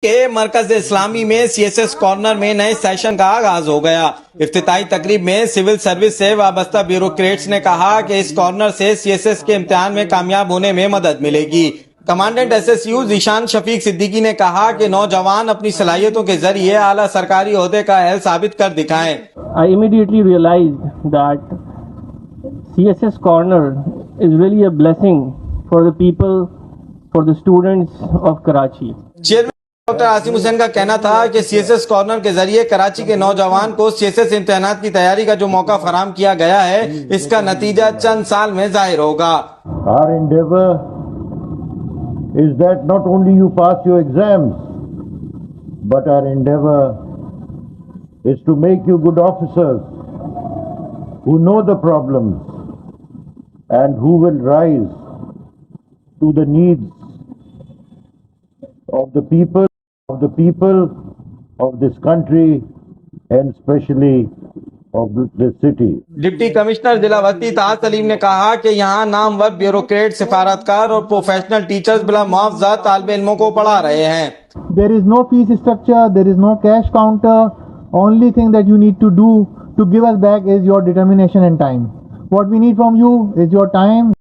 के मरकज इस्लामी में CSS corner में नए सेशन का आगाज हो गया। इफ्तिताही तकरीब में सिविल सर्विस से वाबस्ता ब्यूरोक्रेट्स ने कहा कि इस कॉर्नर से सीएसएस के इम्तिहान में कामयाब होने में मदद मिलेगी। कमांडेंट एसएसयू जीशान शफीक सिद्दीकी ने कहा कि नौजवान अपनी सलाहियतों के जरिए आला सरकारी ओहदे का अहल साबित कर दिखाएं। I immediately realized that CSS Corner is really a blessing for the people, for the students of Karachi. Chairman doctor Asim Hussain का कहना था कि सीएसएस कॉर्नर के जरिए कराची के नौजवान को सीएसएस इम्तिहानात की तैयारी का जो मौका फराम किया गया है, इसका नतीजा चंद साल में जाहिर होगा। Our endeavor is that not only you pass your exams, but our endeavor is to make you good officers who know the problems and who will rise to the needs of the people of this country and especially of this city. Deputy commissioner जिला वस्ती ताज सलीम ने कहा कि यहाँ Namvar bureaucrat, सिफारतकार और professional teachers बिला मुआवजा तालिबे इल्मों को पढ़ा रहे हैं। There is no fees structure, there is no cash counter. Only thing that you need to do to give us back is your determination and time. What we need from you is your time.